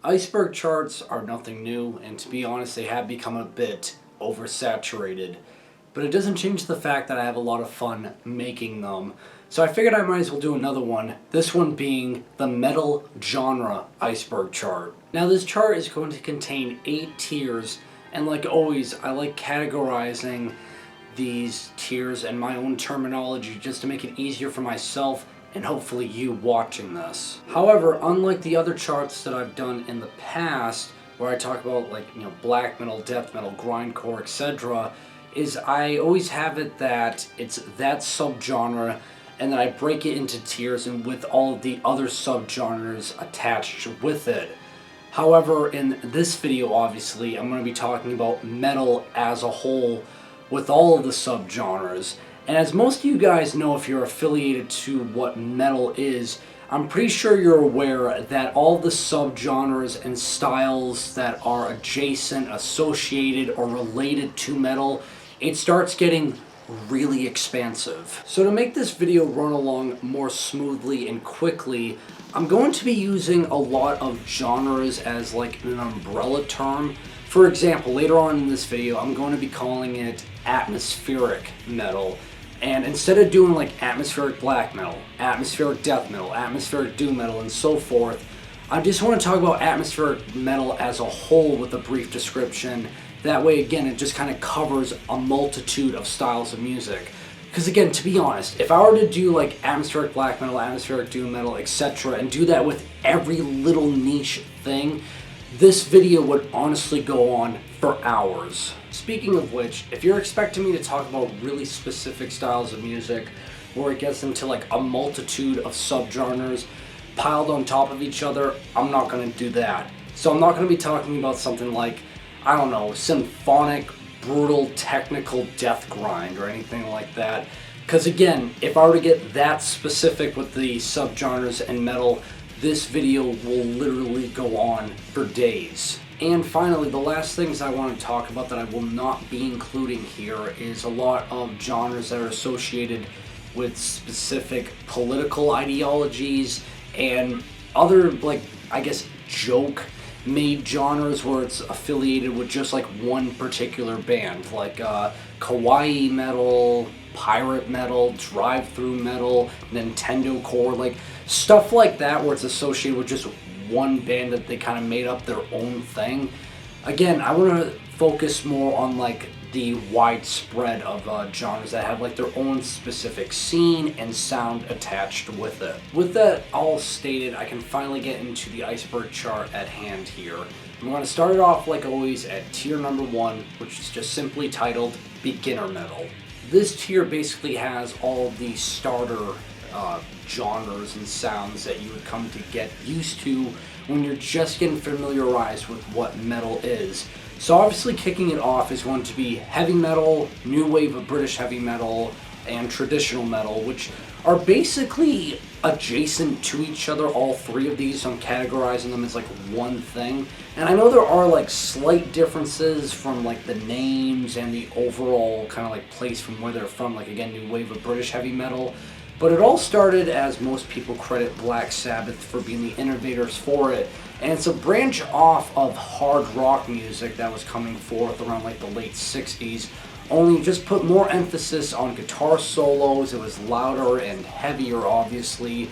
Iceberg charts are nothing new, and to be honest, they have become a bit oversaturated. But it doesn't change the fact that I have a lot of fun making them. So I figured I might as well do another one, this one being the metal genre iceberg chart. Now this chart is going to contain 8 tiers, and like always, I like categorizing these tiers in my own terminology just to make it easier for myself and hopefully you watching this. However, unlike the other charts that I've done in the past, where I talk about black metal, death metal, grindcore, etc., is I always have it that it's that subgenre and then I break it into tiers and with all of the other subgenres attached with it. However, in this video, obviously, I'm going to be talking about metal as a whole with all of the subgenres. And as most of you guys know, if you're affiliated to what metal is, I'm pretty sure you're aware that all the subgenres and styles that are adjacent, associated, or related to metal, it starts getting really expansive. So to make this video run along more smoothly and quickly, I'm going to be using a lot of genres as like an umbrella term. For example, later on in this video, I'm going to be calling it atmospheric metal. And instead of doing like atmospheric black metal, atmospheric death metal, atmospheric doom metal, and so forth, I just want to talk about atmospheric metal as a whole with a brief description. That way, again, it just kind of covers a multitude of styles of music. Because again, to be honest, if I were to do like atmospheric black metal, atmospheric doom metal, etc., and do that with every little niche thing, this video would honestly go on for hours. Speaking of which, if you're expecting me to talk about really specific styles of music, where it gets into like a multitude of subgenres piled on top of each other, I'm not going to do that. So I'm not going to be talking about something like, I don't know, symphonic, brutal, technical death grind or anything like that. Because again, if I were to get that specific with the subgenres and metal, this video will literally go on for days. And finally, the last things I want to talk about that I will not be including here is a lot of genres that are associated with specific political ideologies and other, like, I guess, joke-made genres where it's affiliated with just like one particular band, like kawaii metal, pirate metal, drive-through metal, Nintendo core, like stuff like that where it's associated with just one band that they kind of made up their own thing. Again, I want to focus more on like the widespread of genres that have like their own specific scene and sound attached with it. With that all stated, I can finally get into the iceberg chart at hand here. I'm going to start it off like always at tier number 1, which is just simply titled Beginner Metal. This tier basically has all the starter genres and sounds that you would come to get used to when you're just getting familiarized with what metal is. So obviously kicking it off is going to be heavy metal, new wave of British heavy metal, and traditional metal, which are basically adjacent to each other, all three of these, so I'm categorizing them as like one thing. And I know there are like slight differences from like the names and the overall kind of like place from where they're from, like again, new wave of British heavy metal. But it all started as most people credit Black Sabbath for being the innovators for it. And it's a branch off of hard rock music that was coming forth around like the late 60s. Only just put more emphasis on guitar solos. It was louder and heavier, obviously,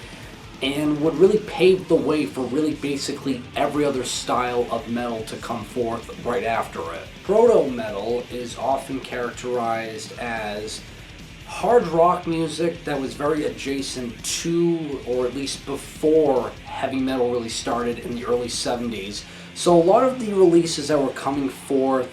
and would really pave the way for really basically every other style of metal to come forth right after it. Proto-metal is often characterized as hard rock music that was very adjacent to, or at least before, heavy metal really started in the early 70s. So a lot of the releases that were coming forth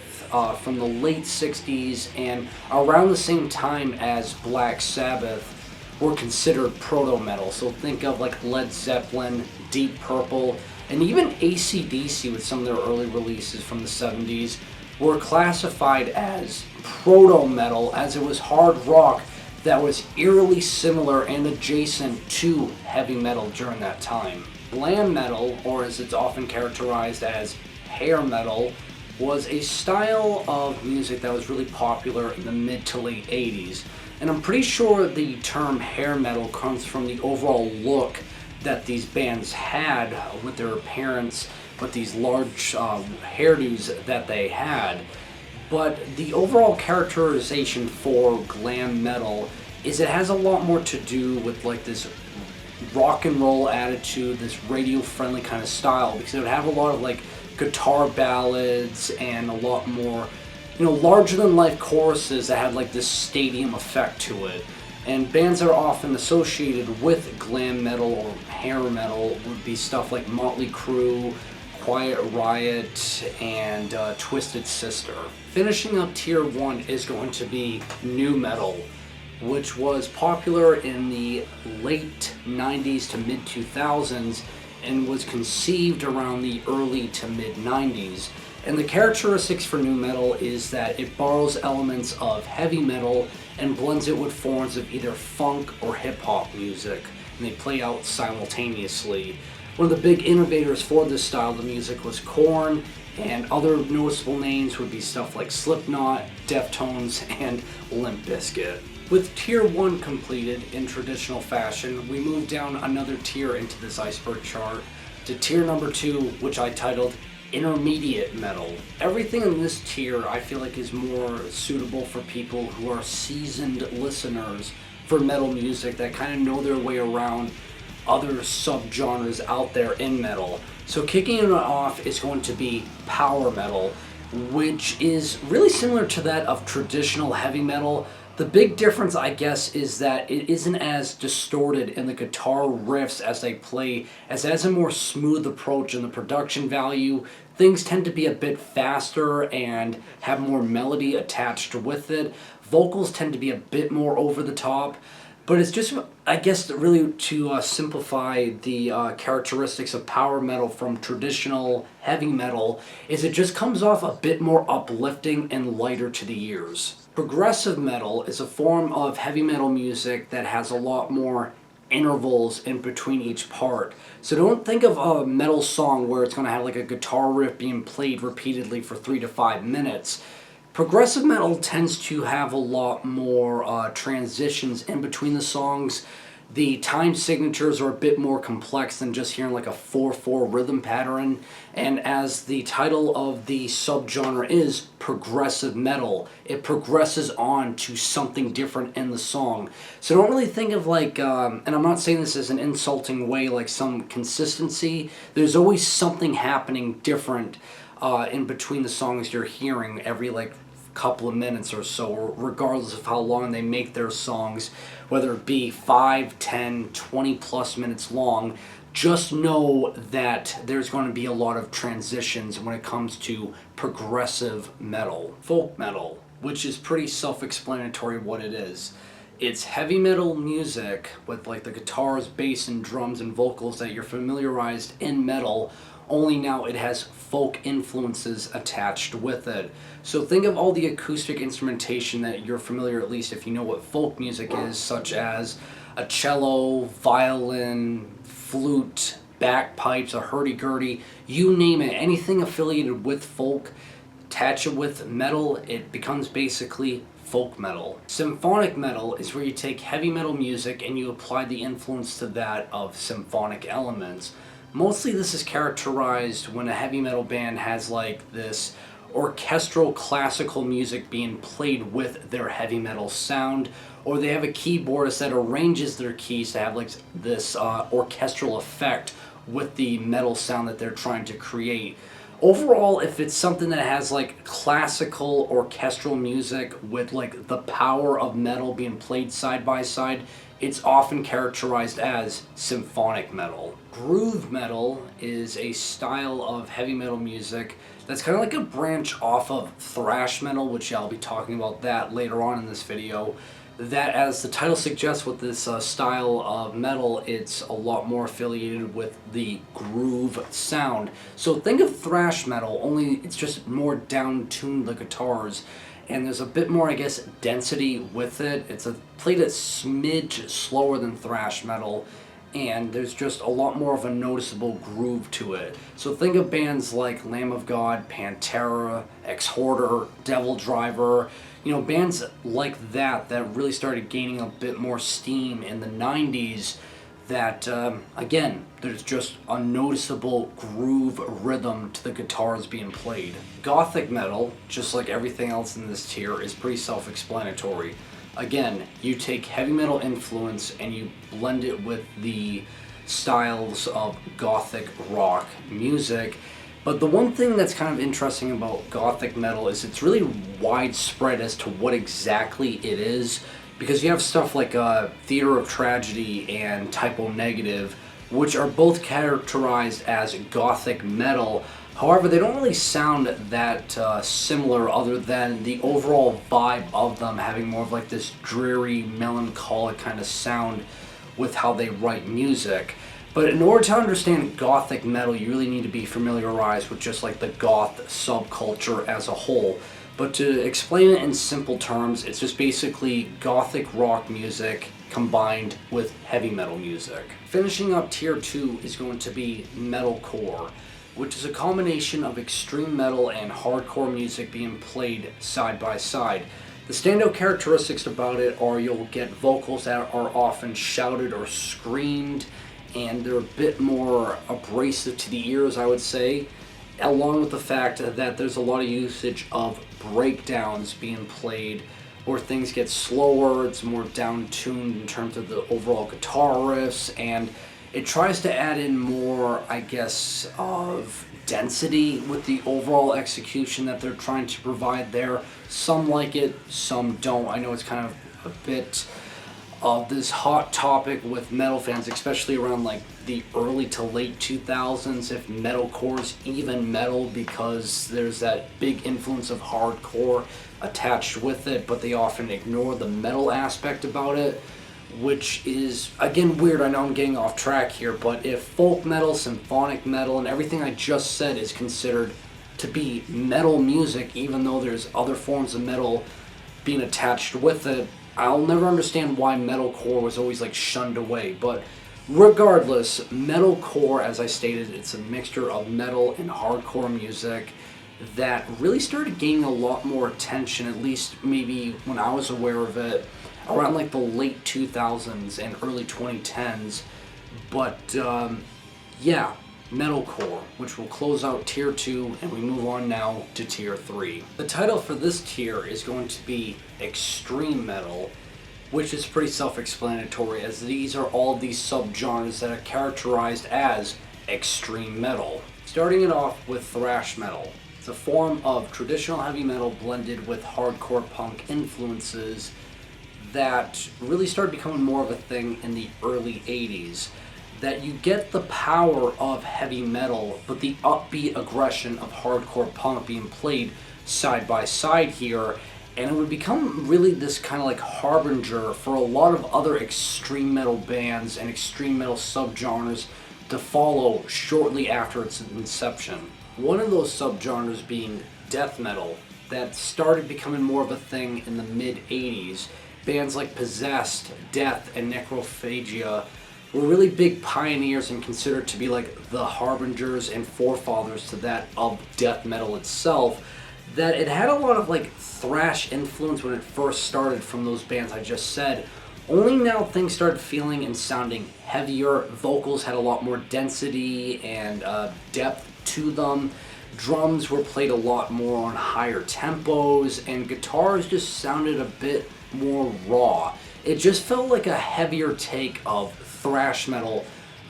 from the late 60s and around the same time as Black Sabbath were considered proto-metal. So think of like Led Zeppelin, Deep Purple, and even AC/DC with some of their early releases from the 70s were classified as proto-metal, as it was hard rock that was eerily similar and adjacent to heavy metal during that time. Glam metal, or as it's often characterized as hair metal, was a style of music that was really popular in the mid to late 80s. And I'm pretty sure the term hair metal comes from the overall look that these bands had with their appearance with these large hairdos that they had. But the overall characterization for glam metal is it has a lot more to do with like this rock and roll attitude, this radio friendly kind of style, because it would have a lot of like guitar ballads and a lot more, larger than life choruses that had like this stadium effect to it. And bands that are often associated with glam metal or hair metal would be stuff like Motley Crue, Quiet Riot, and Twisted Sister. Finishing up tier 1 is going to be nu metal, which was popular in the late 90s to mid 2000s and was conceived around the early to mid 90s. And the characteristics for nu metal is that it borrows elements of heavy metal and blends it with forms of either funk or hip hop music, and they play out simultaneously. One of the big innovators for this style of music was Korn, and other noticeable names would be stuff like Slipknot, Deftones, and Limp Bizkit. With tier 1 completed in traditional fashion, we move down another tier into this iceberg chart to tier number 2, which I titled Intermediate Metal. Everything in this tier I feel like is more suitable for people who are seasoned listeners for metal music that kind of know their way around other subgenres out there in metal. So kicking it off is going to be power metal, which is really similar to that of traditional heavy metal. The big difference, I guess, is that it isn't as distorted in the guitar riffs as they play, as it has a more smooth approach in the production value. Things tend to be a bit faster and have more melody attached with it. Vocals tend to be a bit more over the top. But it's just, I guess, really to simplify the characteristics of power metal from traditional heavy metal, is it just comes off a bit more uplifting and lighter to the ears. Progressive metal is a form of heavy metal music that has a lot more intervals in between each part. So don't think of a metal song where it's going to have like a guitar riff being played repeatedly for 3 to 5 minutes. Progressive metal tends to have a lot more transitions in between the songs. The time signatures are a bit more complex than just hearing like a 4/4 rhythm pattern. And as the title of the subgenre is progressive metal, it progresses on to something different in the song. So don't really think of like, and I'm not saying this as an insulting way, like some consistency. There's always something happening different in between the songs you're hearing every like couple of minutes or so, regardless of how long they make their songs, whether it be 5, 10, 20 plus minutes long. Just know that there's going to be a lot of transitions when it comes to progressive metal. Folk metal, which is pretty self-explanatory what it is. It's heavy metal music with like the guitars, bass, and drums and vocals that you're familiarized in metal, only now it has folk influences attached with it. So think of all the acoustic instrumentation that you're familiar, at least if you know what folk music is, such as a cello, violin, flute, bagpipes, a hurdy-gurdy, you name it, anything affiliated with folk, attach it with metal, it becomes basically folk metal. Symphonic metal is where you take heavy metal music and you apply the influence to that of symphonic elements. Mostly this is characterized when a heavy metal band has like this orchestral classical music being played with their heavy metal sound, or they have a keyboardist that arranges their keys to have like this orchestral effect with the metal sound that they're trying to create. Overall, if it's something that has like classical orchestral music with like the power of metal being played side by side, it's often characterized as symphonic metal. Groove metal is a style of heavy metal music that's kind of like a branch off of thrash metal, which I'll be talking about that later on in this video. That, as the title suggests, with this style of metal, it's a lot more affiliated with the groove sound. So think of thrash metal, only it's just more down-tuned the guitars, and there's a bit more, I guess, density with it. It's played a smidge slower than thrash metal, and there's just a lot more of a noticeable groove to it. So think of bands like Lamb of God, Pantera, Exhorder, Devil Driver, bands like that that really started gaining a bit more steam in the 90s that, again, there's just a noticeable groove rhythm to the guitars being played. Gothic metal, just like everything else in this tier, is pretty self-explanatory. Again, you take heavy metal influence and you blend it with the styles of Gothic rock music. But the one thing that's kind of interesting about Gothic metal is it's really widespread as to what exactly it is, because you have stuff like Theater of Tragedy and Typo Negative, which are both characterized as Gothic metal. However, they don't really sound that similar, other than the overall vibe of them having more of like this dreary, melancholic kind of sound with how they write music. But in order to understand Gothic metal, you really need to be familiarized with just like the goth subculture as a whole. But to explain it in simple terms, it's just basically Gothic rock music combined with heavy metal music. Finishing up tier 2 is going to be metalcore, which is a combination of extreme metal and hardcore music being played side by side. The standout characteristics about it are you'll get vocals that are often shouted or screamed, and they're a bit more abrasive to the ears, I would say, along with the fact that there's a lot of usage of breakdowns being played, where things get slower, it's more down-tuned in terms of the overall guitar riffs, and it tries to add in more, I guess, of density with the overall execution that they're trying to provide there. Some like it, some don't. I know it's kind of a bit of this hot topic with metal fans, especially around like the early to late 2000s, if metalcore is even metal, because there's that big influence of hardcore attached with it, but they often ignore the metal aspect about it, which is, again, weird. I know I'm getting off track here, but if folk metal, symphonic metal, and everything I just said is considered to be metal music, even though there's other forms of metal being attached with it, I'll never understand why metalcore was always like shunned away. But regardless, metalcore, as I stated, it's a mixture of metal and hardcore music that really started gaining a lot more attention, at least maybe when I was aware of it, around like the late 2000s and early 2010s. But yeah, metalcore, which will close out tier 2, and we move on now to tier 3. The title for this tier is going to be extreme metal, which is pretty self-explanatory, as these are all these subgenres that are characterized as extreme metal. Starting it off with thrash metal. It's a form of traditional heavy metal blended with hardcore punk influences that really started becoming more of a thing in the early 80s. That you get the power of heavy metal, but the upbeat aggression of hardcore punk being played side by side here, and it would become really this kind of like harbinger for a lot of other extreme metal bands and extreme metal subgenres to follow shortly after its inception. One of those subgenres being death metal, that started becoming more of a thing in the mid-80s. Bands like Possessed, Death, and Necrophagia were really big pioneers and considered to be like the harbingers and forefathers to that of death metal itself. That it had a lot of like thrash influence when it first started from those bands I just said. Only now things started feeling and sounding heavier. Vocals had a lot more density and depth to them. Drums were played a lot more on higher tempos, and guitars just sounded a bit more raw. It just felt like a heavier take of thrash metal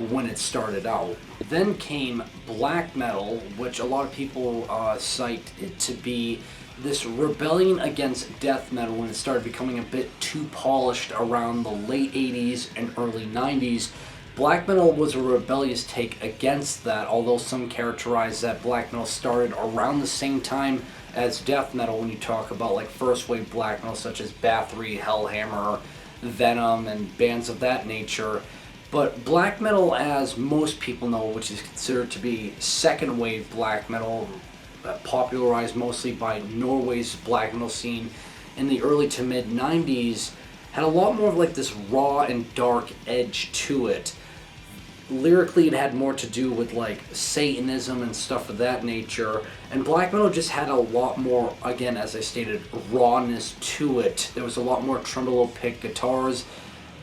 when it started out. Then came black metal, which a lot of people cite it to be this rebellion against death metal when it started becoming a bit too polished around the late 80s and early 90s. Black metal was a rebellious take against that, although some characterize that black metal started around the same time as death metal when you talk about like first wave black metal such as Bathory, Hellhammer, Venom, and bands of that nature. But black metal, as most people know, which is considered to be second wave black metal, popularized mostly by Norway's black metal scene in the early to mid 90s, had a lot more of like this raw and dark edge to it. Lyrically, it had more to do with like Satanism and stuff of that nature, and black metal just had a lot more, again, as I stated, rawness to it. There was a lot more tremolo pick guitars,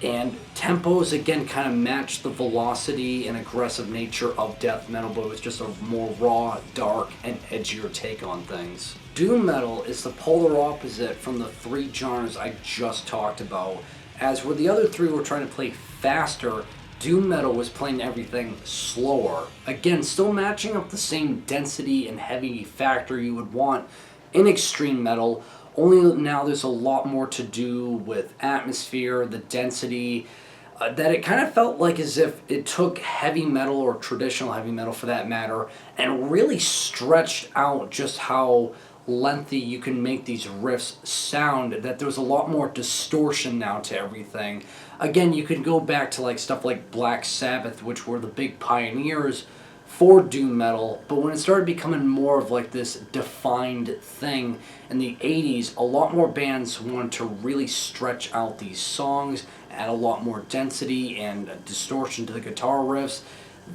And tempos again kind of match the velocity and aggressive nature of death metal, but it was just a more raw, dark, and edgier take on things. Doom metal is the polar opposite from the three genres I just talked about. As where the other three were trying to play faster, doom metal was playing everything slower. Again, still matching up the same density and heavy factor you would want in extreme metal, only now there's a lot more to do with atmosphere, the density, that it kind of felt like as if it took heavy metal, or traditional heavy metal for that matter, and really stretched out just how lengthy you can make these riffs sound, that there's a lot more distortion now to everything. Again, you could go back to like stuff like Black Sabbath, which were the big pioneers for doom metal, but when it started becoming more of like this defined thing in the 80s, a lot more bands wanted to really stretch out these songs, add a lot more density and distortion to the guitar riffs.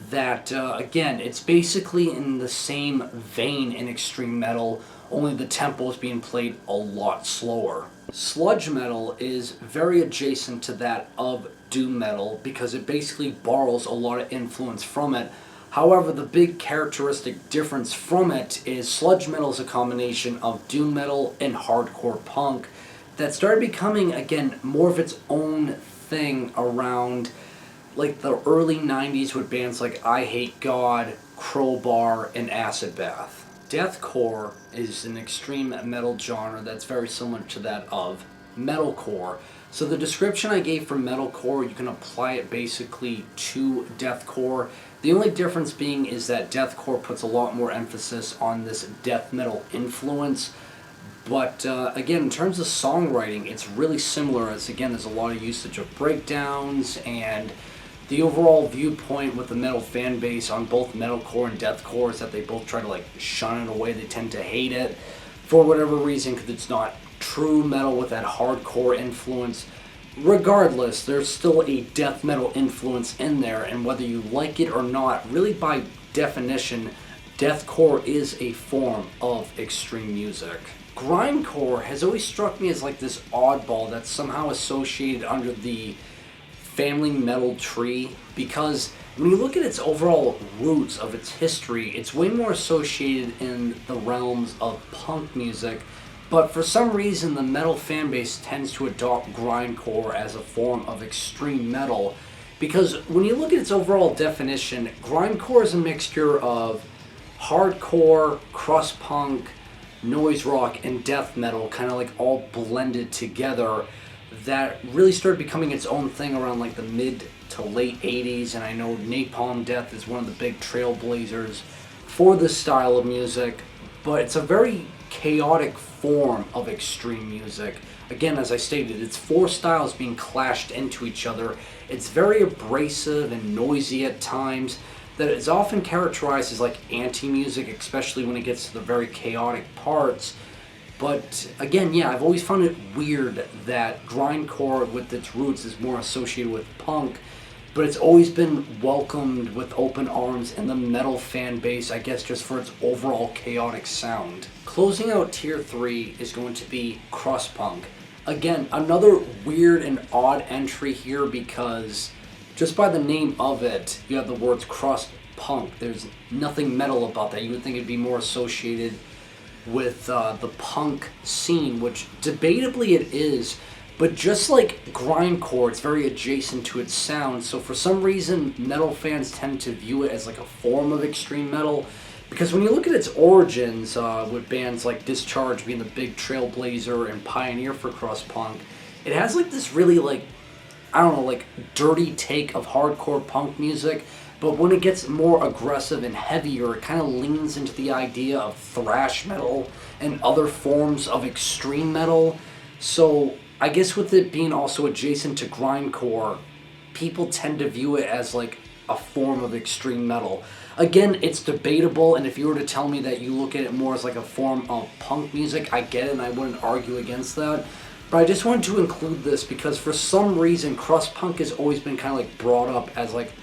That again, it's basically in the same vein in extreme metal, only the tempo is being played a lot slower. Sludge metal is very adjacent to that of doom metal because it basically borrows a lot of influence from it. However, the big characteristic difference from it is sludge metal is a combination of doom metal and hardcore punk that started becoming, again, more of its own thing around like the early 90s with bands like I Hate God, Crowbar, and Acid Bath. Deathcore is an extreme metal genre that's very similar to that of metalcore. So the description I gave for metalcore, you can apply it basically to deathcore. The only difference being is that deathcore puts a lot more emphasis on this death metal influence. But again, in terms of songwriting, it's really similar, as again, there's a lot of usage of breakdowns, and the overall viewpoint with the metal fan base on both metalcore and deathcore is that they both try to like shun it away. They tend to hate it for whatever reason because it's not true metal with that hardcore influence. Regardless, there's still a death metal influence in there, and whether you like it or not, really by definition, deathcore is a form of extreme music. Grindcore has always struck me as like this oddball that's somehow associated under the family metal tree, because when you look at its overall roots of its history, it's way more associated in the realms of punk music. But for some reason, the metal fan base tends to adopt grindcore as a form of extreme metal. Because when you look at its overall definition, grindcore is a mixture of hardcore, crust punk, noise rock, and death metal, kind of like all blended together, that really started becoming its own thing around like the mid to late 80s. And I know Napalm Death is one of the big trailblazers for this style of music, but it's a very chaotic form of extreme music. Again, as I stated, it's four styles being clashed into each other. It's very abrasive and noisy at times, that is often characterized as like anti-music, especially when it gets to the very chaotic parts. But again, yeah, I've always found it weird that grindcore with its roots is more associated with punk, but it's always been welcomed with open arms in the metal fan base, I guess just for its overall chaotic sound. Closing out tier 3 is going to be crust punk. Again, another weird and odd entry here because just by the name of it, you have the words crust punk. There's nothing metal about that. You would think it'd be more associated with the punk scene, which debatably it is, but just like grindcore, it's very adjacent to its sound. So for some reason, metal fans tend to view it as like a form of extreme metal, because when you look at its origins, with bands like Discharge being the big trailblazer and pioneer for crust punk, it has like this really like, I don't know, like dirty take of hardcore punk music. But when it gets more aggressive and heavier, it kind of leans into the idea of thrash metal and other forms of extreme metal. So I guess with it being also adjacent to grindcore, people tend to view it as like a form of extreme metal. Again, it's debatable, and if you were to tell me that you look at it more as like a form of punk music, I get it and I wouldn't argue against that. But I just wanted to include this because for some reason, crust punk has always been kind of like brought up as like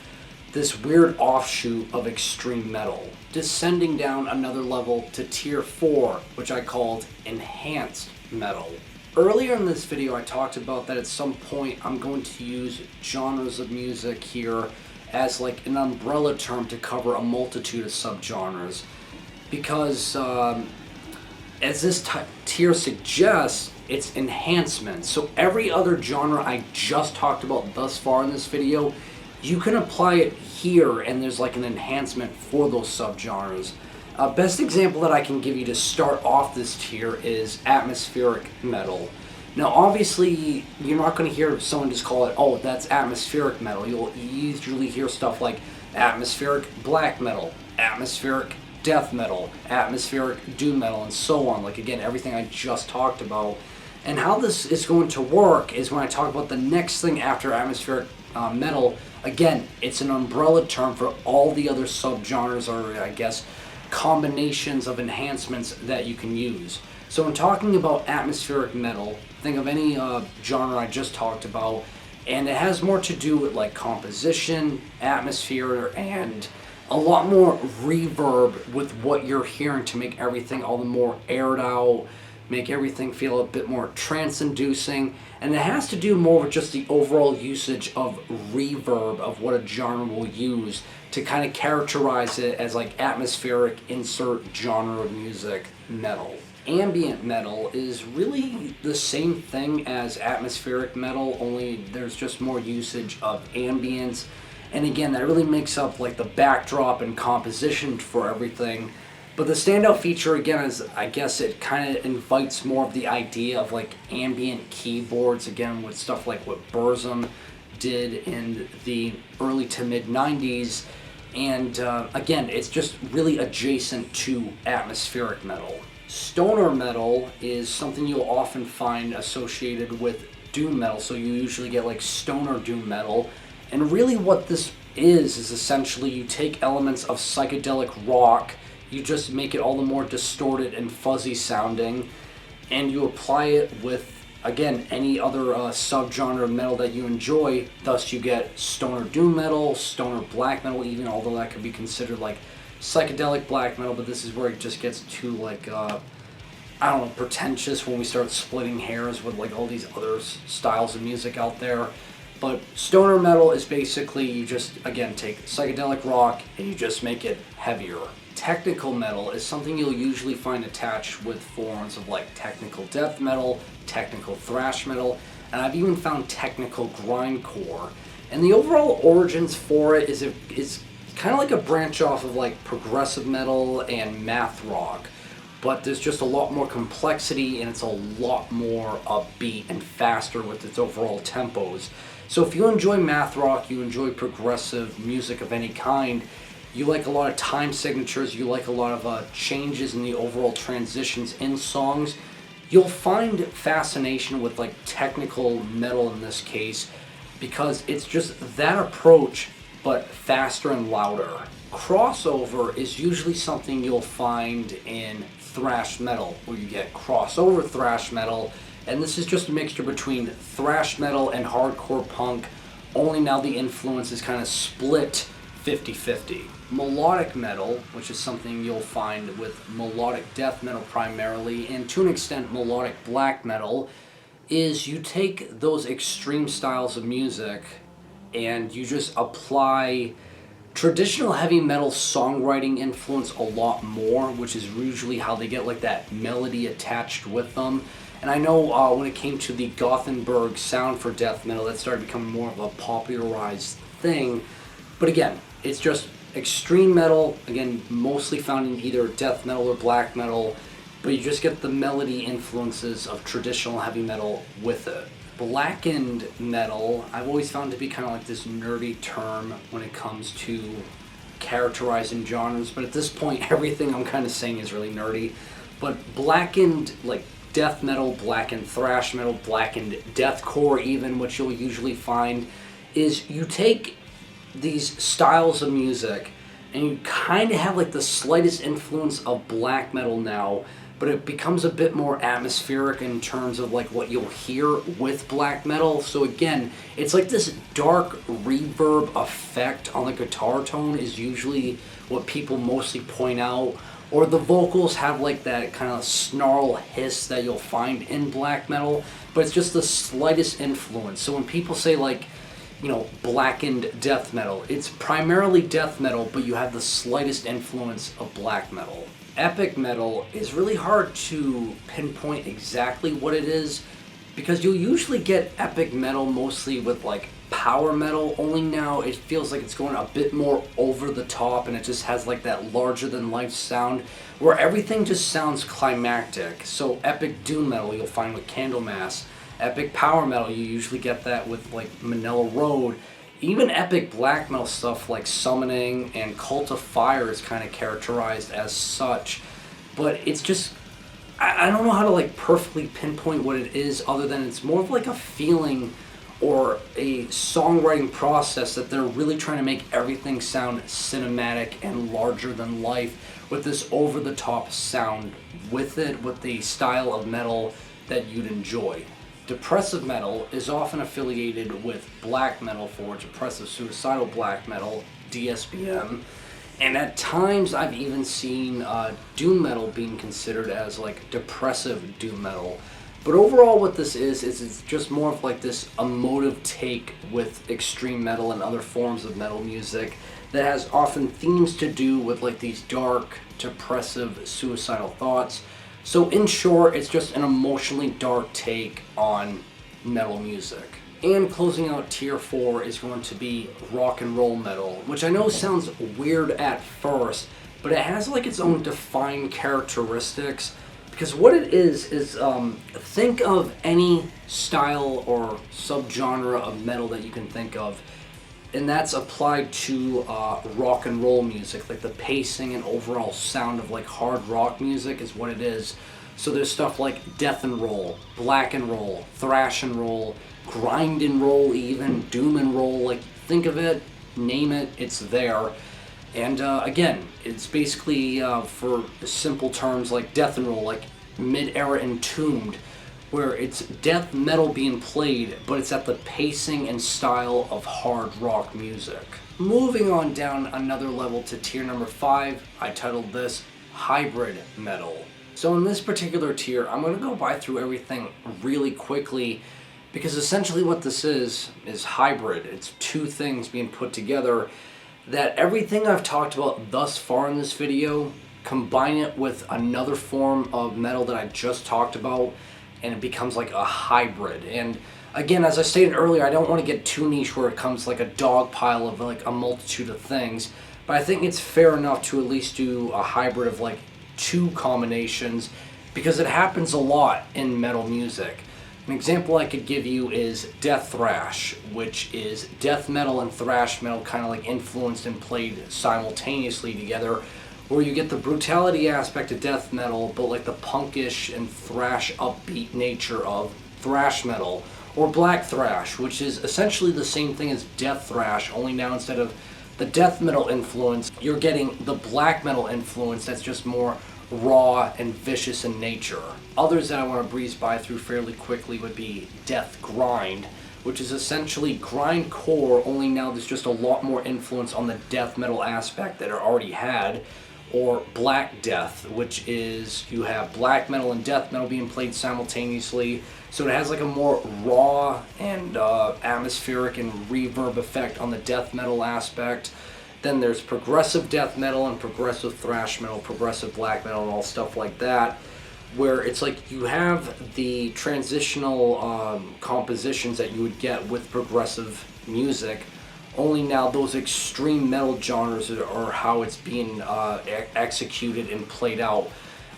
this weird offshoot of extreme metal. Descending down another level to tier 4, which I called enhanced metal. Earlier in this video I talked about that at some point I'm going to use genres of music here as like an umbrella term to cover a multitude of subgenres, because as this tier suggests, it's enhancement. So every other genre I just talked about thus far in this video, you can apply it here and there's like an enhancement for those subgenres. Best example that I can give you to start off this tier is atmospheric metal. Now obviously you're not going to hear someone just call it, oh, that's atmospheric metal. You'll usually hear stuff like atmospheric black metal, atmospheric death metal, atmospheric doom metal, and so on. Like, again, everything I just talked about. And how this is going to work is when I talk about the next thing after atmospheric metal, again, it's an umbrella term for all the other subgenres, or I guess combinations of enhancements that you can use. So when talking about atmospheric metal, think of any genre I just talked about, and it has more to do with like composition, atmosphere, and a lot more reverb with what you're hearing to make everything all the more aired out, make everything feel a bit more trance-inducing, and it has to do more with just the overall usage of reverb of what a genre will use to kind of characterize it as like atmospheric insert genre of music metal. Ambient metal is really the same thing as atmospheric metal, only there's just more usage of ambience. And again, that really makes up like the backdrop and composition for everything. But the standout feature again is, I guess, it kind of invites more of the idea of like ambient keyboards, again with stuff like what Burzum did in the early to mid 90s. And again, it's just really adjacent to atmospheric metal. Stoner metal is something you'll often find associated with doom metal, so you usually get like stoner doom metal. And really what this is essentially you take elements of psychedelic rock, you just make it all the more distorted and fuzzy sounding, and you apply it with, again, any other subgenre of metal that you enjoy. Thus you get stoner doom metal, stoner black metal even, although that could be considered like psychedelic black metal, but this is where it just gets too like, I don't know, pretentious when we start splitting hairs with like all these other styles of music out there. But stoner metal is basically you just, again, take psychedelic rock and you just make it heavier. Technical metal is something you'll usually find attached with forms of like technical death metal, technical thrash metal, and I've even found technical grindcore. And the overall origins for it is kind of like a branch off of like progressive metal and math rock. But there's just a lot more complexity and it's a lot more upbeat and faster with its overall tempos. So if you enjoy math rock, you enjoy progressive music of any kind, you like a lot of time signatures, you like a lot of changes in the overall transitions in songs, you'll find fascination with like technical metal in this case, because it's just that approach but faster and louder. Crossover is usually something you'll find in thrash metal, where you get crossover thrash metal, and this is just a mixture between thrash metal and hardcore punk, only now the influence is kind of split 50-50. Melodic metal, which is something you'll find with melodic death metal primarily, and to an extent melodic black metal, is you take those extreme styles of music and you just apply traditional heavy metal songwriting influence a lot more, which is usually how they get like that melody attached with them. And I know when it came to the Gothenburg sound for death metal, that started becoming more of a popularized thing. But again, it's just extreme metal, again, mostly found in either death metal or black metal, but you just get the melody influences of traditional heavy metal with it. Blackened metal, I've always found to be kind of like this nerdy term when it comes to characterizing genres, but at this point everything I'm kind of saying is really nerdy. But blackened, like death metal, blackened thrash metal, blackened deathcore even, which you'll usually find, is you take these styles of music and you kind of have like the slightest influence of black metal now, but it becomes a bit more atmospheric in terms of like what you'll hear with black metal. So again, it's like this dark reverb effect on the guitar tone is usually what people mostly point out, or the vocals have like that kind of snarl hiss that you'll find in black metal, but it's just the slightest influence. So when people say like, you know, blackened death metal, it's primarily death metal, but you have the slightest influence of black metal. Epic metal is really hard to pinpoint exactly what it is, because you'll usually get epic metal mostly with like power metal, only now it feels like it's going a bit more over the top, and it just has like that larger than life sound where everything just sounds climactic. So epic doom metal you'll find with Candlemass. Epic power metal, you usually get that with like Manila Road. Even epic black metal stuff like Summoning and Cult of Fire is kind of characterized as such. But it's just, I don't know how to like perfectly pinpoint what it is, other than it's more of like a feeling or a songwriting process that they're really trying to make everything sound cinematic and larger than life with this over-the-top sound with it, with the style of metal that you'd enjoy. Depressive metal is often affiliated with black metal for depressive suicidal black metal, DSBM, and at times I've even seen doom metal being considered as like depressive doom metal. But overall what this is it's just more of like this emotive take with extreme metal and other forms of metal music that has often themes to do with like these dark, depressive, suicidal thoughts. So in short, it's just an emotionally dark take on metal music. And closing out tier 4 is going to be rock and roll metal, which I know sounds weird at first, but it has like its own defined characteristics. Because what it is think of any style or subgenre of metal that you can think of, and that's applied to rock and roll music. Like the pacing and overall sound of like hard rock music is what it is. So there's stuff like death and roll, black and roll, thrash and roll, grind and roll, even doom and roll. Like think of it, name it, it's there. And again, it's basically, for simple terms, like death and roll, like mid-era Entombed, where it's death metal being played, but it's at the pacing and style of hard rock music. Moving on down another level to tier number 5, I titled this Hybrid Metal. So in this particular tier, I'm going to go through everything really quickly, because essentially what this is hybrid. It's two things being put together, that everything I've talked about thus far in this video, combine it with another form of metal that I just talked about, and it becomes like a hybrid. And again, as I stated earlier, I don't want to get too niche where it comes like a dog pile of like a multitude of things, but I think it's fair enough to at least do a hybrid of like two combinations, because it happens a lot in metal music. An example I could give you is death thrash, which is death metal and thrash metal kind of like influenced and played simultaneously together, where you get the brutality aspect of death metal, but like the punkish and thrash upbeat nature of thrash metal. Or black thrash, which is essentially the same thing as death thrash, only now instead of the death metal influence, you're getting the black metal influence that's just more raw and vicious in nature. Others that I want to breeze through fairly quickly would be death grind, which is essentially grindcore, only now there's just a lot more influence on the death metal aspect that it already had. Or black death, which is you have black metal and death metal being played simultaneously, so it has like a more raw and atmospheric and reverb effect on the death metal aspect. Then there's progressive death metal and progressive thrash metal, progressive black metal, and all stuff like that, where it's like you have the transitional compositions that you would get with progressive music, only now those extreme metal genres are how it's being executed and played out.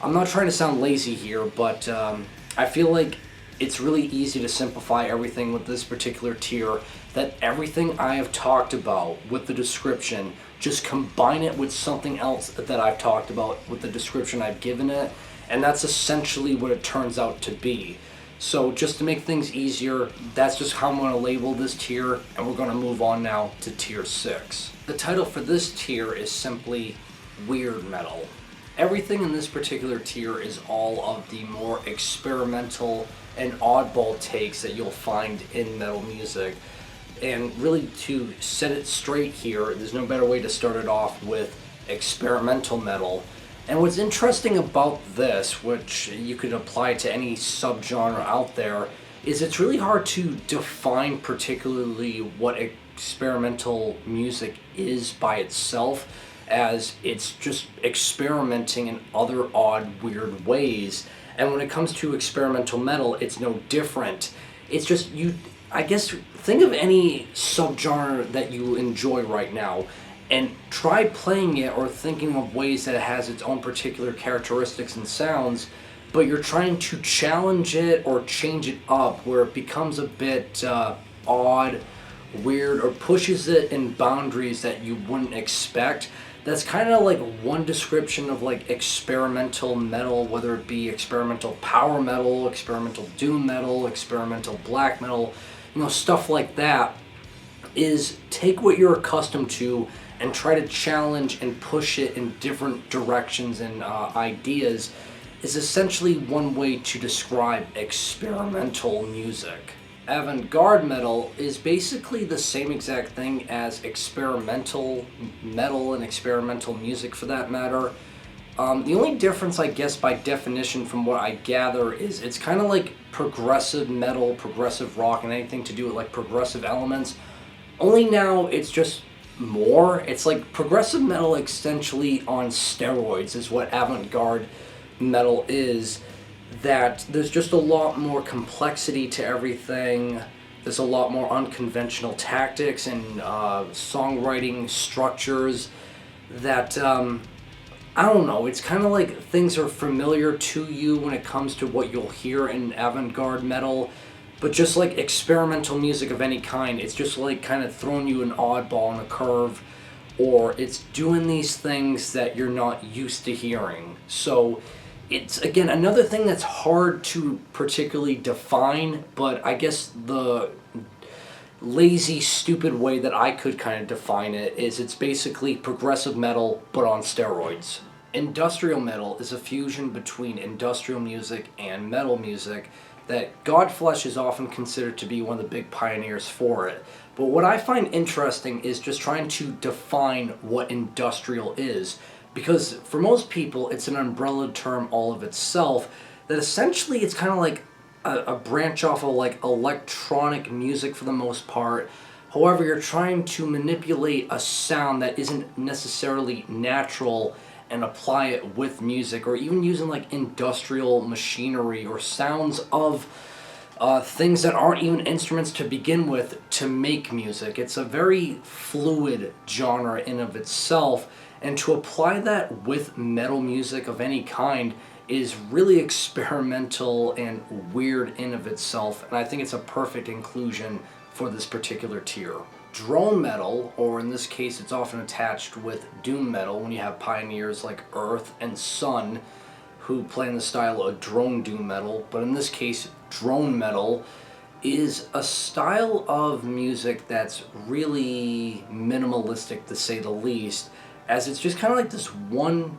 I'm not trying to sound lazy here, but I feel like it's really easy to simplify everything with this particular tier, that everything I have talked about with the description, just combine it with something else that I've talked about with the description I've given it, and that's essentially what it turns out to be. So just to make things easier, that's just how I'm going to label this tier, and we're going to move on now to tier 6. The title for this tier is simply Weird Metal. Everything in this particular tier is all of the more experimental and oddball takes that you'll find in metal music. And really, to set it straight here, there's no better way to start it off with experimental metal. And what's interesting about this, which you could apply to any subgenre out there, is it's really hard to define particularly what experimental music is by itself, as it's just experimenting in other odd, weird ways. And when it comes to experimental metal, it's no different. It's just I guess, think of any subgenre that you enjoy right now and try playing it or thinking of ways that it has its own particular characteristics and sounds, but you're trying to challenge it or change it up where it becomes a bit odd, weird, or pushes it in boundaries that you wouldn't expect. That's kind of like one description of like experimental metal, whether it be experimental power metal, experimental doom metal, experimental black metal, stuff like that, is take what you're accustomed to and try to challenge and push it in different directions and ideas, is essentially one way to describe experimental music. Avant-garde metal is basically the same exact thing as experimental metal and experimental music for that matter. The only difference, I guess, by definition from what I gather is it's kind of like progressive metal, progressive rock, and anything to do with like progressive elements. Only now it's just more. It's like progressive metal essentially on steroids is what avant-garde metal is. That there's just a lot more complexity to everything. There's a lot more unconventional tactics and songwriting structures that, I don't know, it's kind of like things are familiar to you when it comes to what you'll hear in avant-garde metal, but just like experimental music of any kind, it's just like kind of throwing you an oddball in a curve, or it's doing these things that you're not used to hearing. So it's, again, another thing that's hard to particularly define, but I guess the lazy, stupid way that I could kind of define it is it's basically progressive metal, but on steroids. Industrial metal is a fusion between industrial music and metal music that Godflesh is often considered to be one of the big pioneers for it. But what I find interesting is just trying to define what industrial is, because for most people it's an umbrella term all of itself, that essentially it's kind of like a branch off of like electronic music for the most part. However, you're trying to manipulate a sound that isn't necessarily natural and apply it with music, or even using like industrial machinery or sounds of things that aren't even instruments to begin with to make music. It's a very fluid genre in of itself, and to apply that with metal music of any kind is really experimental and weird in of itself, and I think it's a perfect inclusion for this particular tier. Drone metal, or in this case it's often attached with doom metal when you have pioneers like Earth and Sun who play in the style of drone doom metal, but in this case drone metal is a style of music that's really minimalistic to say the least, as it's just kind of like this one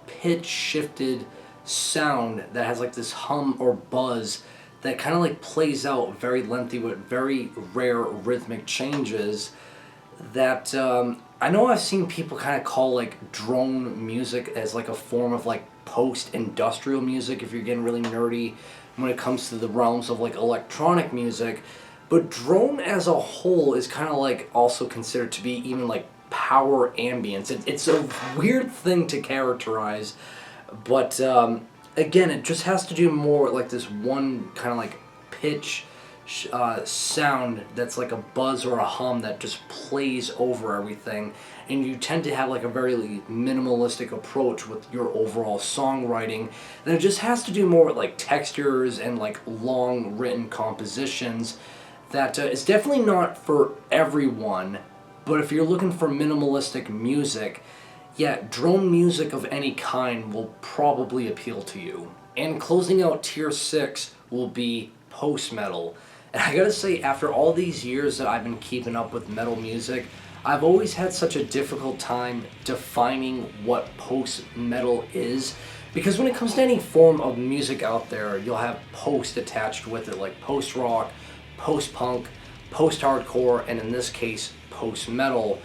pitch shifted sound that has like this hum or buzz that kind of like plays out very lengthy with very rare rhythmic changes that I know I've seen people kind of call like drone music as like a form of like post-industrial music if you're getting really nerdy when it comes to the realms of like electronic music, but drone as a whole is kind of like also considered to be even like power ambience. It's a weird thing to characterize, but again, it just has to do more like this one kind of like pitch sound that's like a buzz or a hum that just plays over everything, and you tend to have like a very minimalistic approach with your overall songwriting. And it just has to do more with like textures and like long written compositions that is definitely not for everyone, but if you're looking for minimalistic music, yeah, drone music of any kind will probably appeal to you. And closing out tier 6 will be post-metal. And I gotta say, after all these years that I've been keeping up with metal music, I've always had such a difficult time defining what post-metal is, because when it comes to any form of music out there, you'll have post attached with it, like post-rock, post-punk, post-hardcore, and in this case, post-metal.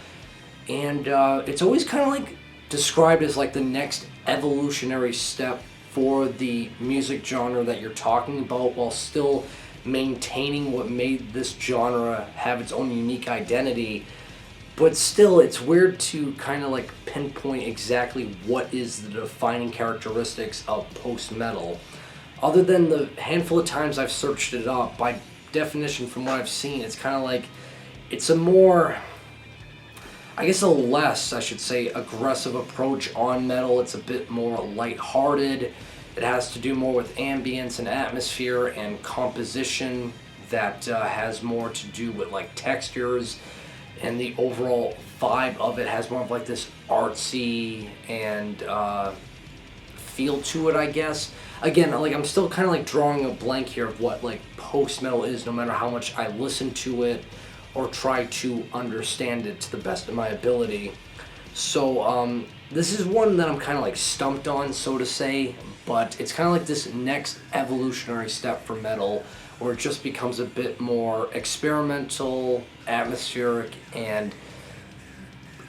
And it's always kind of like described as like the next evolutionary step for the music genre that you're talking about, while still maintaining what made this genre have its own unique identity. But still, it's weird to kind of like pinpoint exactly what is the defining characteristics of post-metal. Other than the handful of times I've searched it up, by definition from what I've seen, it's kind of like, it's a more, I guess a less, I should say, aggressive approach on metal. It's a bit more lighthearted. It has to do more with ambience and atmosphere and composition that has more to do with like textures, and the overall vibe of it has more of like this artsy and feel to it, I guess. Again, like I'm still kind of like drawing a blank here of what like post-metal is, no matter how much I listen to it or try to understand it to the best of my ability. So this is one that I'm kind of like stumped on, so to say, but it's kind of like this next evolutionary step for metal, where it just becomes a bit more experimental, atmospheric, and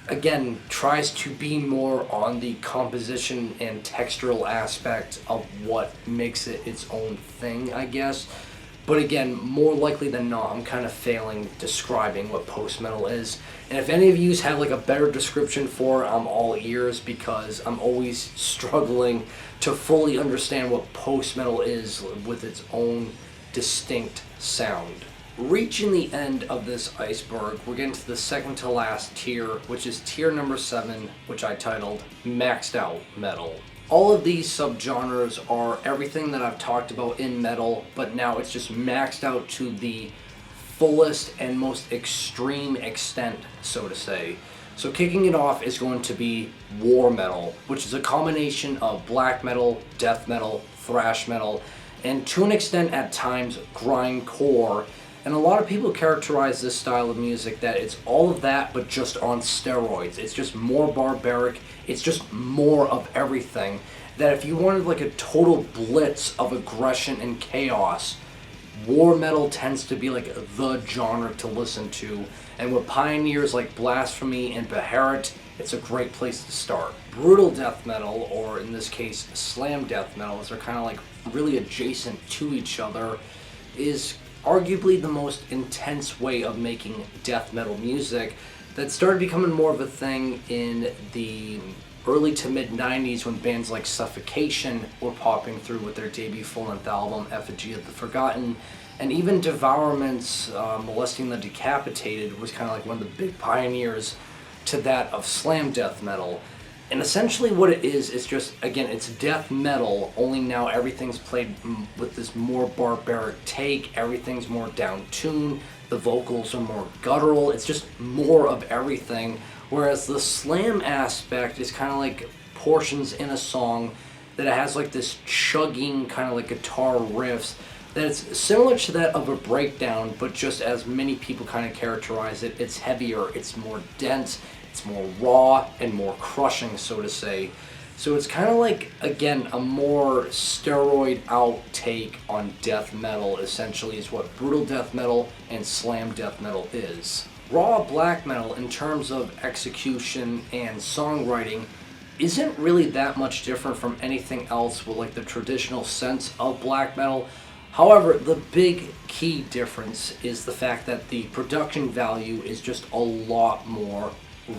again tries to be more on the composition and textural aspect of what makes it its own thing, I guess. But again, more likely than not, I'm kind of failing describing what post-metal is. And if any of you have like a better description for it, I'm all ears, because I'm always struggling to fully understand what post-metal is with its own distinct sound. Reaching the end of this iceberg, we're getting to the second to last tier, which is tier number 7, which I titled Maxed Out Metal. All of these subgenres are everything that I've talked about in metal, but now it's just maxed out to the fullest and most extreme extent, so to say. So kicking it off is going to be war metal, which is a combination of black metal, death metal, thrash metal, and to an extent at times grindcore. And a lot of people characterize this style of music that it's all of that but just on steroids. It's just more barbaric, it's just more of everything. That if you wanted like a total blitz of aggression and chaos, war metal tends to be like the genre to listen to. And with pioneers like Blasphemy and Beherit, it's a great place to start. Brutal death metal, or in this case slam death metal, as they're kind of like really adjacent to each other, is arguably the most intense way of making death metal music that started becoming more of a thing in the early to mid 90s, when bands like Suffocation were popping through with their debut full-length album Effigy of the Forgotten, and even Devourment's Molesting the Decapitated was kind of like one of the big pioneers to that of slam death metal. And essentially what it is just, again, it's death metal, only now everything's played with this more barbaric take, everything's more down-tuned, the vocals are more guttural, it's just more of everything. Whereas the slam aspect is kind of like portions in a song that it has like this chugging kind of like guitar riffs that's similar to that of a breakdown, but just as many people kind of characterize it, it's heavier, it's more dense, it's more raw and more crushing, so to say. So it's kind of like, again, a more steroid out take on death metal, essentially, is what brutal death metal and slam death metal is. Raw black metal, in terms of execution and songwriting, isn't really that much different from anything else with like the traditional sense of black metal. However, the big key difference is the fact that the production value is just a lot more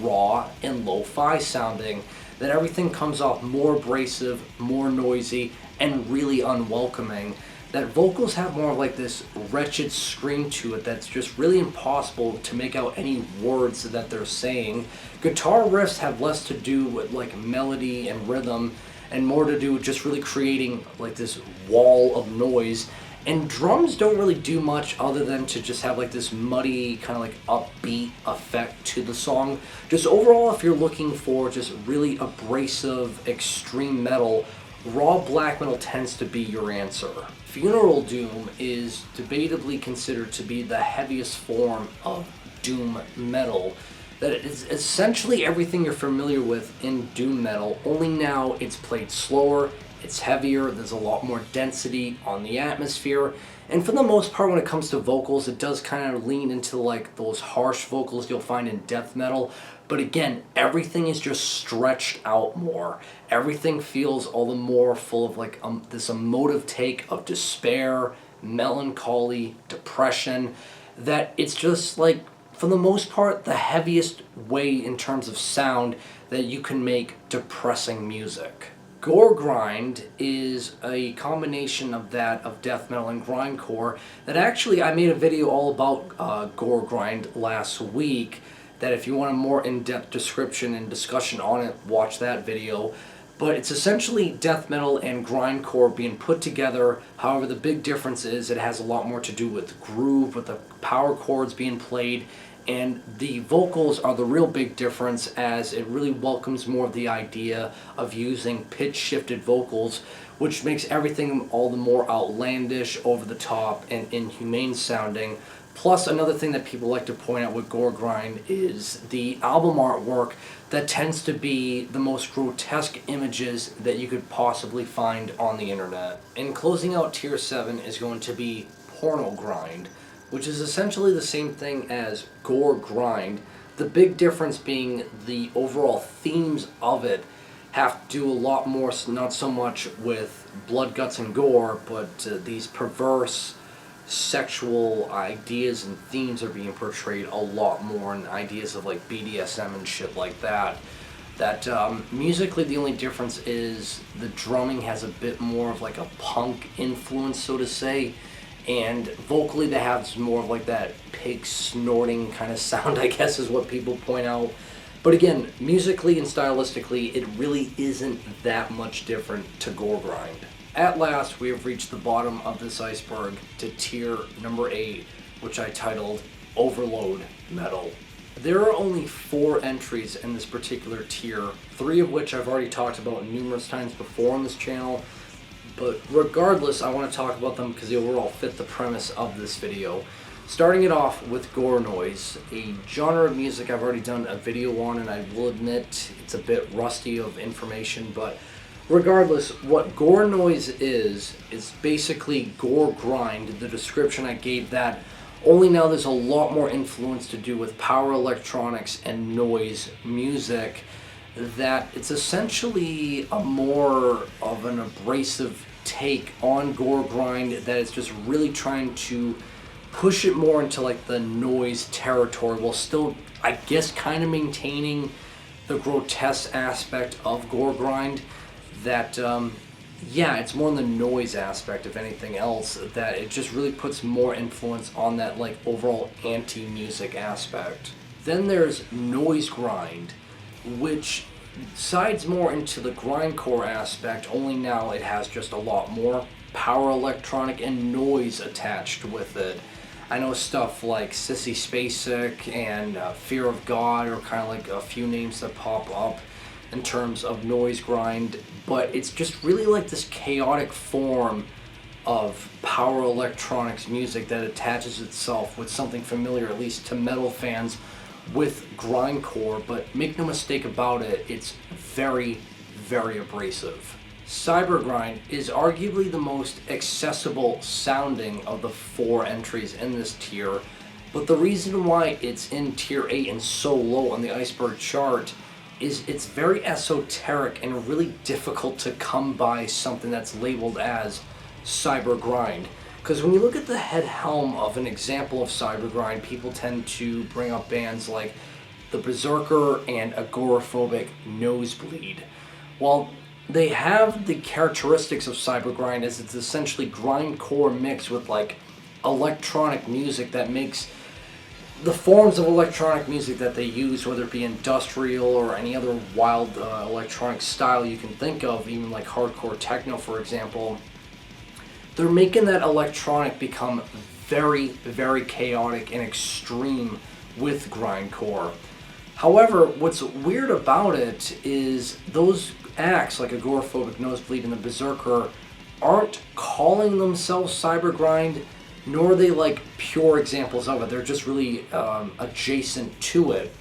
raw and lo-fi sounding, that everything comes off more abrasive, more noisy, and really unwelcoming. That vocals have more of like this wretched scream to it that's just really impossible to make out any words that they're saying. Guitar riffs have less to do with like melody and rhythm, and more to do with just really creating like this wall of noise. And drums don't really do much other than to just have like this muddy, kind of like upbeat effect to the song. Just overall, if you're looking for just really abrasive, extreme metal, raw black metal tends to be your answer. Funeral doom is debatably considered to be the heaviest form of doom metal. That is essentially everything you're familiar with in doom metal, only now it's played slower, it's heavier, there's a lot more density on the atmosphere, and for the most part when it comes to vocals, it does kind of lean into like those harsh vocals you'll find in death metal, But again, everything is just stretched out more. Everything feels all the more full of like this emotive take of despair, melancholy, depression, that it's just like, for the most part, the heaviest way in terms of sound that you can make depressing music. Gore grind is a combination of that, of death metal and grindcore, that actually I made a video all about gore grind last week, that if you want a more in-depth description and discussion on it, watch that video. But it's essentially death metal and grindcore being put together. However, the big difference is it has a lot more to do with groove, with the power chords being played, and the vocals are the real big difference, as it really welcomes more of the idea of using pitch-shifted vocals, which makes everything all the more outlandish, over the top, and inhumane sounding. Plus, another thing that people like to point out with gore grind is the album artwork that tends to be the most grotesque images that you could possibly find on the internet. And closing out Tier 7 is going to be porno grind, which is essentially the same thing as gore grind. The big difference being the overall themes of it have to do a lot more, not so much with blood, guts, and gore, but these perverse sexual ideas and themes are being portrayed a lot more, and ideas of like BDSM and shit like that. That musically the only difference is the drumming has a bit more of like a punk influence, so to say, and vocally they have more of like that pig snorting kind of sound, I guess is what people point out. But again, musically and stylistically, it really isn't that much different to gore grind. At last, we have reached the bottom of this iceberg to tier number 8, which I titled Overload Metal. There are only 4 entries in this particular tier, 3 of which I've already talked about numerous times before on this channel, but regardless, I want to talk about them because they overall fit the premise of this video. Starting it off with gore noise, a genre of music I've already done a video on, and I will admit it's a bit rusty of information, but regardless, what gore noise is basically gore grind, the description I gave that, only now there's a lot more influence to do with power electronics and noise music, that it's essentially a more of an abrasive take on gore grind, that it's just really trying to push it more into like the noise territory, while still, I guess, kind of maintaining the grotesque aspect of gore grind. That yeah, it's more in the noise aspect, if anything else, that it just really puts more influence on that like overall anti-music aspect. Then there's noise grind, which sides more into the grindcore aspect, only now it has just a lot more power electronic and noise attached with it. I know stuff like Sissy Spacek and Fear of God are kind of like a few names that pop up in terms of noise grind, but it's just really like this chaotic form of power electronics music that attaches itself with something familiar, at least to metal fans, with grindcore. But make no mistake about it, it's very, very abrasive. Cybergrind is arguably the most accessible sounding of the 4 entries in this tier, but the reason why it's in tier 8 and so low on the Iceberg chart is it's very esoteric and really difficult to come by something that's labeled as cybergrind. Because when you look at the head helm of an example of cybergrind, people tend to bring up bands like the Berserker and Agoraphobic Nosebleed. While they have the characteristics of cybergrind, as it's essentially grindcore mixed with like electronic music that makes the forms of electronic music that they use, whether it be industrial or any other wild electronic style you can think of, even like hardcore techno for example, they're making that electronic become very, very chaotic and extreme with grindcore. However, what's weird about it is those acts like Agoraphobic Nosebleed and the Berserker aren't calling themselves cybergrind, nor are they like pure examples of it. They're just really adjacent to it.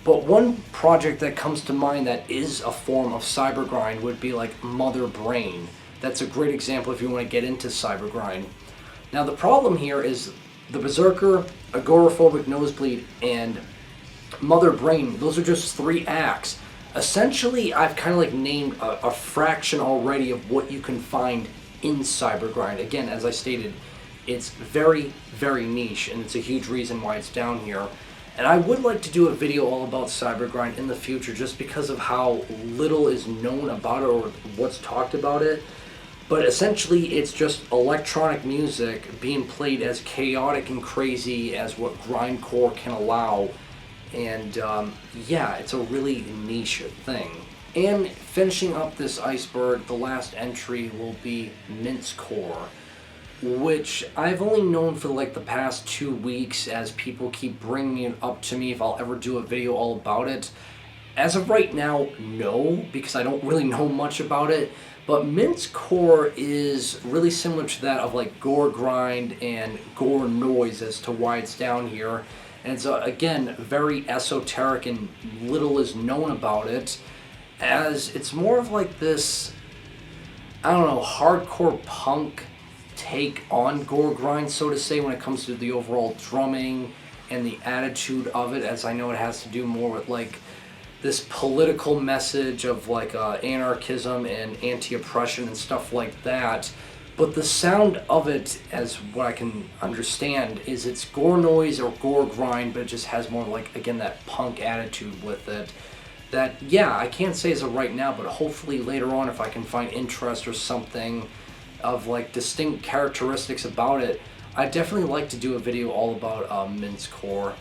But one project that comes to mind that is a form of cybergrind would be like Mother Brain. That's a great example if you want to get into cybergrind. Now the problem here is the Berserker, Agoraphobic Nosebleed, and Mother Brain, those are just 3 acts. Essentially, I've kind of like named a fraction already of what you can find in Cybergrind. Again, as I stated, it's very, very niche, and it's a huge reason why it's down here. And I would like to do a video all about Cybergrind in the future just because of how little is known about it or what's talked about it. But essentially, it's just electronic music being played as chaotic and crazy as what grindcore can allow. And yeah, it's a really niche thing. And finishing up this Iceberg, the last entry will be Mincecore, which I've only known for like the past 2 weeks as people keep bringing it up to me if I'll ever do a video all about it. As of right now, no, because I don't really know much about it. But Mincecore is really similar to that of like Gore Grind and Gore Noise as to why it's down here. And it's, again, very esoteric and little is known about it, as it's more of like this, I don't know, hardcore punk take on Gore Grind, so to say, when it comes to the overall drumming and the attitude of it, as I know it has to do more with like this political message of like anarchism and anti-oppression and stuff like that. But the sound of it, as what I can understand, is it's Gore Noise or Gore Grind, but it just has more like, again, that punk attitude with it. That, yeah, I can't say as of right now, but hopefully later on if I can find interest or something of like distinct characteristics about it, I'd definitely like to do a video all about Mincecore.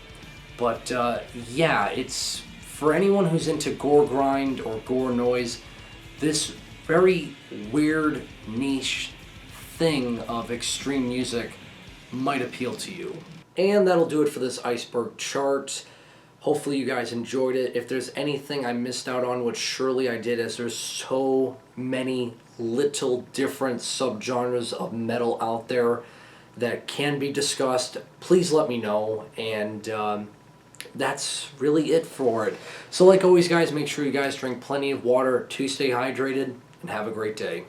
But yeah, it's for anyone who's into Gore Grind or Gore Noise, this very weird niche thing of extreme music might appeal to you. And that'll do it for this Iceberg chart. Hopefully you guys enjoyed it. If there's anything I missed out on, which surely I did, as there's so many little different subgenres of metal out there that can be discussed, please let me know. And that's really it for it. So like always, guys, make sure you guys drink plenty of water to stay hydrated, and have a great day.